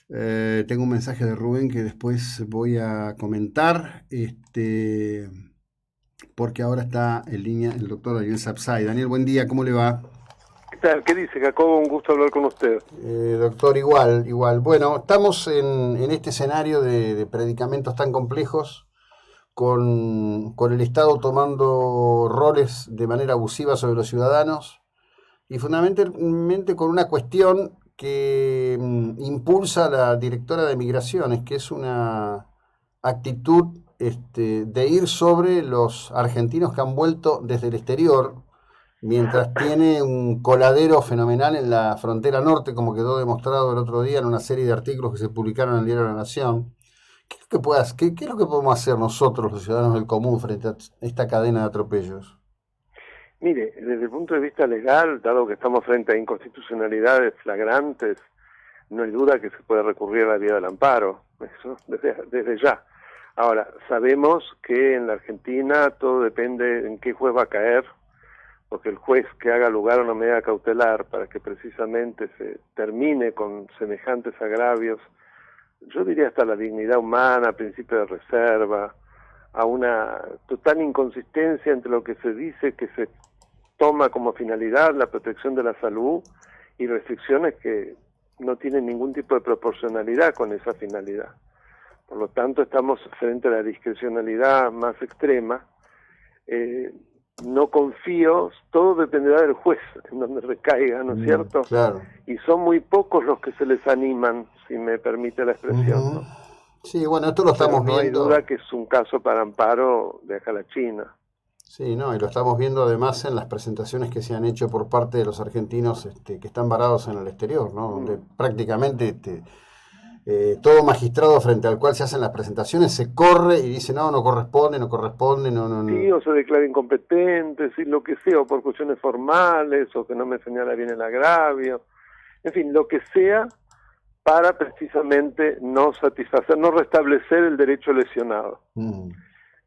Tengo un mensaje de Rubén que después voy a comentar, porque ahora está en línea el doctor Daniel Sapsay. Daniel, buen día, ¿cómo le va? ¿Qué tal? ¿Qué dice, Jacobo? Un gusto hablar con usted. Doctor, igual, igual. Bueno, estamos en este escenario de predicamentos tan complejos, con el Estado tomando roles de manera abusiva sobre los ciudadanos y fundamentalmente con una cuestión que impulsa la directora de Migraciones, que es una actitud de ir sobre los argentinos que han vuelto desde el exterior, mientras tiene un coladero fenomenal en la frontera norte, como quedó demostrado el otro día en una serie de artículos que se publicaron en el diario La Nación. ¿Qué es lo que podemos hacer nosotros, los ciudadanos del común, frente a esta cadena de atropellos? Mire, desde el punto de vista legal, dado que estamos frente a inconstitucionalidades flagrantes, no hay duda que se puede recurrir a la vía del amparo, eso desde ya. Ahora, sabemos que en la Argentina todo depende en qué juez va a caer, porque el juez que haga lugar a una medida cautelar para que precisamente se termine con semejantes agravios, yo diría hasta la dignidad humana, principio de reserva, a una total inconsistencia entre lo que se dice que se toma como finalidad la protección de la salud y restricciones que no tienen ningún tipo de proporcionalidad con esa finalidad. Por lo tanto, estamos frente a la discrecionalidad más extrema. No confío, todo dependerá del juez en donde recaiga, ¿no es cierto? Claro. Y son muy pocos los que se les animan, si me permite la expresión, Ujú. ¿no? Sí, bueno, esto lo Pero estamos no hay duda viendo. que es un caso para amparo de acá a la China. Sí, no, y lo estamos viendo además en las presentaciones que se han hecho por parte de los argentinos que están varados en el exterior, ¿no? Donde Mm. prácticamente todo magistrado frente al cual se hacen las presentaciones se corre y dice, no, no corresponde, no corresponde, no, no, Sí, no. o se declara incompetente, sí, lo que sea, o por cuestiones formales, o que no me señala bien el agravio, en fin, lo que sea para precisamente no satisfacer, no restablecer el derecho lesionado. Mm.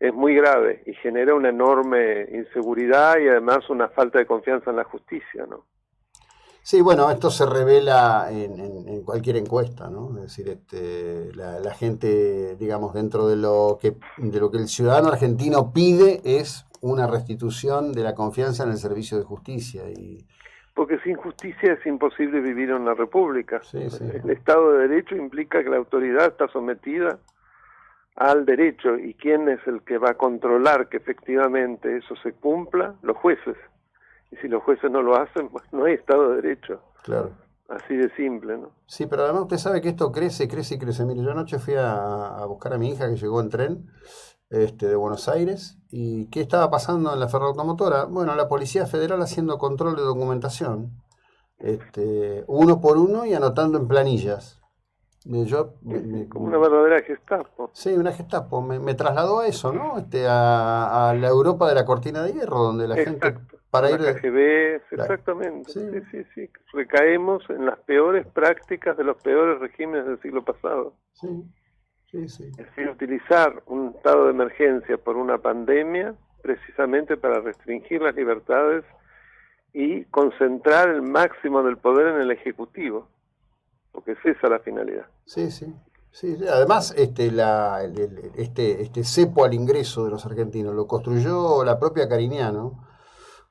Es muy grave y genera una enorme inseguridad y además una falta de confianza en la justicia, ¿no? Sí, bueno, esto se revela en cualquier encuesta, ¿no? Es decir, la gente, digamos, dentro de lo que el ciudadano argentino pide es una restitución de la confianza en el servicio de justicia. Y Porque sin justicia es imposible vivir en la República. sí, sí, El Estado de Derecho implica que la autoridad está sometida al derecho, y quién es el que va a controlar que efectivamente eso se cumpla, los jueces. Y si los jueces no lo hacen, pues no hay Estado de Derecho. claro. Así de simple, ¿no? Sí, pero además usted sabe que esto crece, crece y crece. Mire, yo anoche fui a buscar a mi hija que llegó en tren de Buenos Aires. ¿Y qué estaba pasando en la ferroautomotora? Bueno, la Policía Federal haciendo control de documentación, uno por uno y anotando en planillas. Yo, Sí, sí, como una verdadera Gestapo. sí, una Gestapo, me trasladó a eso, ¿no? A la Europa de la cortina de hierro, donde la gente Exacto, a para la ir... KGB, la- exactamente. sí, Sí, sí, sí. Recaemos en las peores prácticas de los peores regímenes del siglo pasado. sí, sí, sí. Es decir, utilizar un estado de emergencia por una pandemia precisamente para restringir las libertades y concentrar el máximo del poder en el Ejecutivo, porque es esa la finalidad. Sí, sí. Sí, sí. Además, este cepo al ingreso de los argentinos lo construyó la propia Cariñano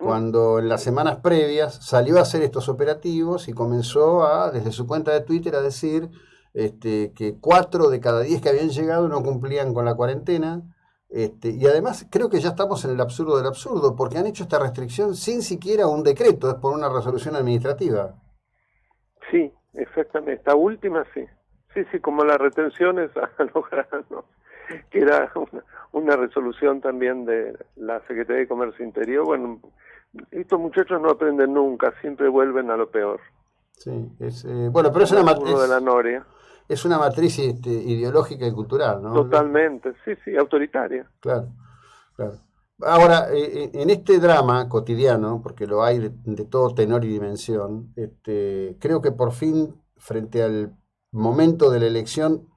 Mm. cuando en las semanas previas salió a hacer estos operativos y comenzó desde su cuenta de Twitter a decir que 4 de cada 10 que habían llegado no cumplían con la cuarentena. Y además creo que ya estamos en el absurdo del absurdo, porque han hecho esta restricción sin siquiera un decreto, es por una resolución administrativa. Sí, exactamente. Esta última sí. Sí, sí, como las retenciones a Lograno, que era una resolución también de la Secretaría de Comercio Interior. Bueno, estos muchachos no aprenden nunca, siempre vuelven a lo peor, Sí, bueno, pero es como una, el burro de la Noria. es una matriz ideológica y cultural, ¿no? Totalmente, sí, sí, autoritaria. Claro, claro. Ahora, en este drama cotidiano, porque lo hay de todo tenor y dimensión, creo que por fin, frente al momento de la elección,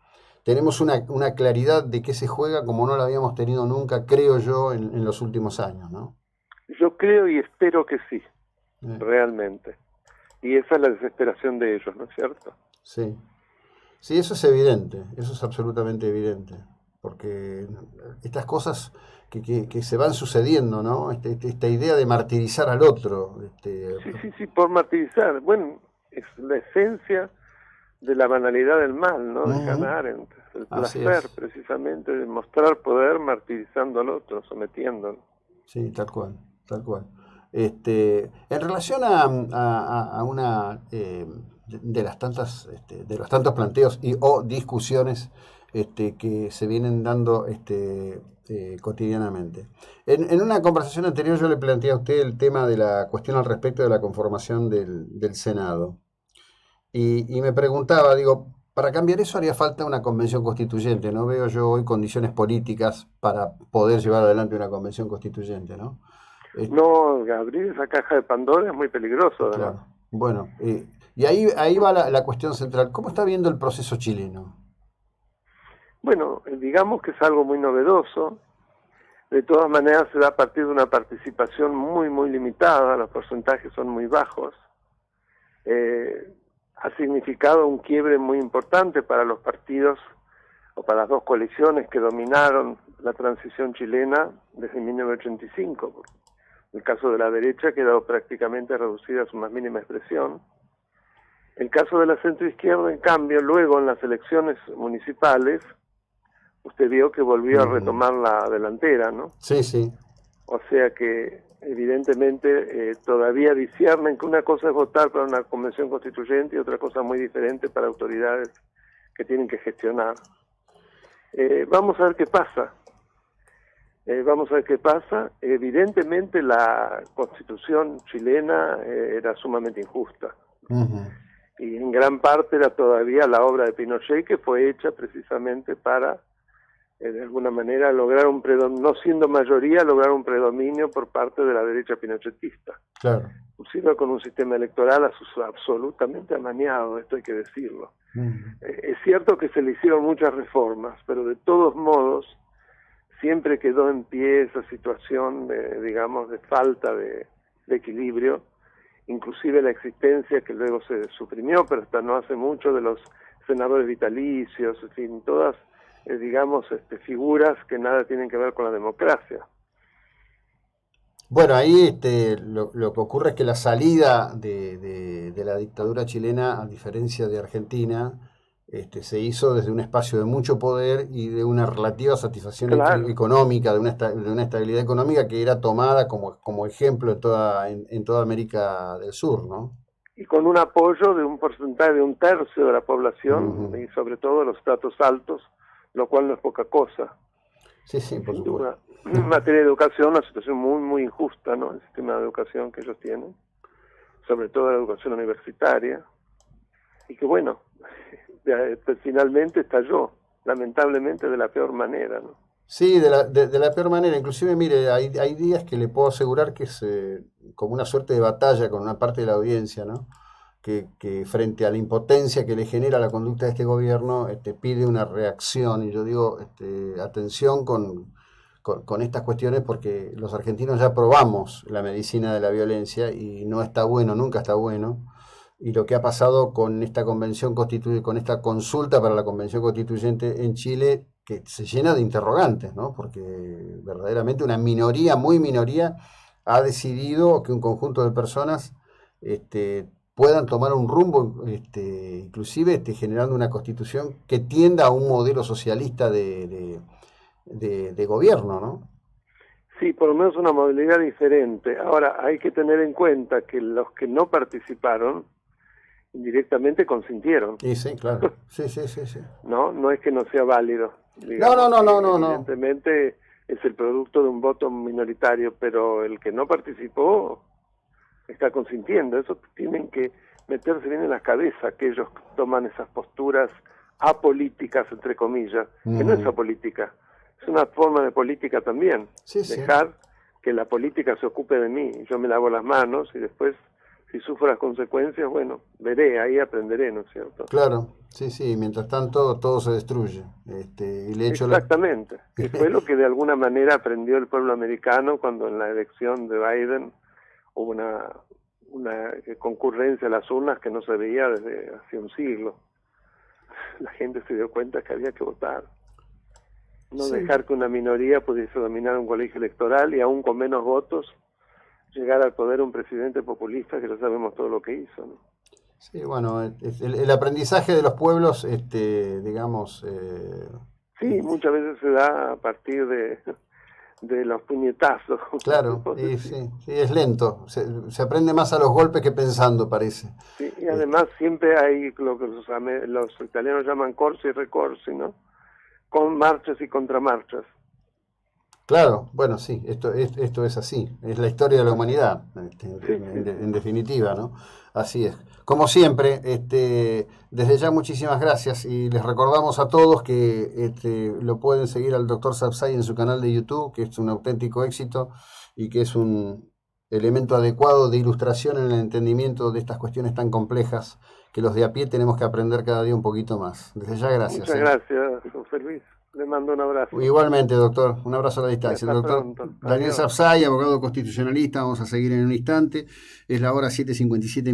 tenemos una claridad de qué se juega como no la habíamos tenido nunca, creo yo, en los últimos años, ¿no? Yo creo y espero que sí, Eh, realmente. Y esa es la desesperación de ellos, ¿no es cierto? sí. Sí, eso es evidente, eso es absolutamente evidente, porque estas cosas que se van sucediendo, ¿no? Esta idea de martirizar al otro, Sí, sí, sí, por martirizar. Bueno, es la esencia de la banalidad del mal, ¿no? De ujú, Hannah Arendt, el así placer es, precisamente de mostrar poder martirizando al otro, sometiéndolo. sí, tal cual, tal cual. En relación a una de las tantas, de los tantos planteos y o discusiones que se vienen dando cotidianamente. En una conversación anterior yo le planteé a usted el tema de la cuestión al respecto de la conformación del Senado. Y me preguntaba, digo, para cambiar eso haría falta una convención constituyente. No veo yo hoy condiciones políticas para poder llevar adelante una convención constituyente, ¿no? Eh, No, abrir esa caja de Pandora es muy peligroso, además. claro. Bueno, y ahí va la cuestión central. ¿Cómo está viendo el proceso chileno? Bueno, digamos que es algo muy novedoso. De todas maneras, se da a partir de una participación muy, muy limitada. Los porcentajes son muy bajos. Ha significado un quiebre muy importante para los partidos o para las dos coaliciones que dominaron la transición chilena desde 1985. El caso de la derecha ha quedado prácticamente reducida a su más mínima expresión. El caso de la centroizquierda, en cambio, luego en las elecciones municipales, usted vio que volvió a Ujú. retomar la delantera, ¿no? Sí, sí. O sea que evidentemente todavía disciernen que una cosa es votar para una convención constituyente y otra cosa muy diferente para autoridades que tienen que gestionar. Vamos a ver qué pasa. Vamos a ver qué pasa. Evidentemente la constitución chilena era sumamente injusta Ujú. y en gran parte era todavía la obra de Pinochet, que fue hecha precisamente para de alguna manera lograr un predominio, no siendo mayoría, lograr un predominio por parte de la derecha pinochetista. Claro. Inclusive con un sistema electoral absolutamente amañado, esto hay que decirlo. Ujú. Es cierto que se le hicieron muchas reformas, pero de todos modos siempre quedó en pie esa situación de, digamos, de falta de equilibrio, inclusive la existencia que luego se suprimió, pero hasta no hace mucho, de los senadores vitalicios, en fin, todas, digamos, figuras que nada tienen que ver con la democracia. Bueno, ahí lo que ocurre es que la salida de la dictadura chilena, a diferencia de Argentina, se hizo desde un espacio de mucho poder y de una relativa satisfacción Claro, económica, de una estabilidad económica que era tomada como ejemplo en toda América del Sur, ¿no? y con un apoyo de un porcentaje de un tercio de la población Ujú. y sobre todo los estratos altos, lo cual no es poca cosa. Sí, sí, Y por sin supuesto. duda, en materia de educación, una situación muy, muy injusta, ¿no? El sistema de educación que ellos tienen, sobre todo la educación universitaria, y que bueno, finalmente estalló, lamentablemente de la peor manera, ¿no? Sí, de la peor manera. Inclusive, mire, hay días que le puedo asegurar que es como una suerte de batalla con una parte de la audiencia, ¿no? Que frente a la impotencia que le genera la conducta de este gobierno, pide una reacción. Y yo digo, atención con estas cuestiones porque los argentinos ya probamos la medicina de la violencia y no está bueno, nunca está bueno. Y lo que ha pasado con esta convención constituyente, con esta consulta para la convención constituyente en Chile, que se llena de interrogantes, ¿no? Porque verdaderamente una minoría, muy minoría, ha decidido que un conjunto de personas puedan tomar un rumbo, inclusive generando una constitución que tienda a un modelo socialista de gobierno, ¿no? Sí, por lo menos una modalidad diferente. Ahora, hay que tener en cuenta que los que no participaron indirectamente consintieron, Y sí, claro. Sí, sí, sí, sí. ¿no? No es que no sea válido, No, no, digamos no, no, que no, no. evidentemente es el producto de un voto minoritario, pero el que no participó está consintiendo. Eso tienen que meterse bien en la cabeza aquellos que toman esas posturas apolíticas, entre comillas, que no es Ujú. apolítica, es una forma de política también, Sí, sí. dejar que la política se ocupe de mí, yo me lavo las manos y después, si sufro las consecuencias, bueno, veré, ahí aprenderé, ¿no es cierto? Claro. Sí, sí. Mientras tanto, todo se destruye. Y le echo la... Exactamente, y fue lo que de alguna manera aprendió el pueblo americano cuando en la elección de Biden hubo una concurrencia a las urnas que no se veía desde hace un siglo. la gente se dio cuenta que había que votar. No Sí. dejar que una minoría pudiese dominar un colegio electoral y aún con menos votos llegar al poder un presidente populista que ya sabemos todo lo que hizo, ¿no? Sí, bueno, el aprendizaje de los pueblos, digamos, Sí, muchas veces se da a partir de los puñetazos. claro, y sí, sí, es lento. Se aprende más a los golpes que pensando, parece. Sí, y además siempre hay lo que los italianos llaman corsi y recorsi, ¿no? Con marchas y contramarchas. Claro, bueno, sí, esto es así, es la historia de la humanidad, Sí, en definitiva, ¿no? Así es. Como siempre, desde ya muchísimas gracias y les recordamos a todos que lo pueden seguir al Dr. Sapsay en su canal de YouTube, que es un auténtico éxito y que es un elemento adecuado de ilustración en el entendimiento de estas cuestiones tan complejas que los de a pie tenemos que aprender cada día un poquito más. Desde ya gracias. Muchas gracias, José Luis. Le mando un abrazo. Igualmente, doctor, un abrazo a la Y distancia. hasta El doctor pronto. Daniel Adiós. Sapsay, abogado constitucionalista, vamos a seguir en un instante. Es la hora 7:57.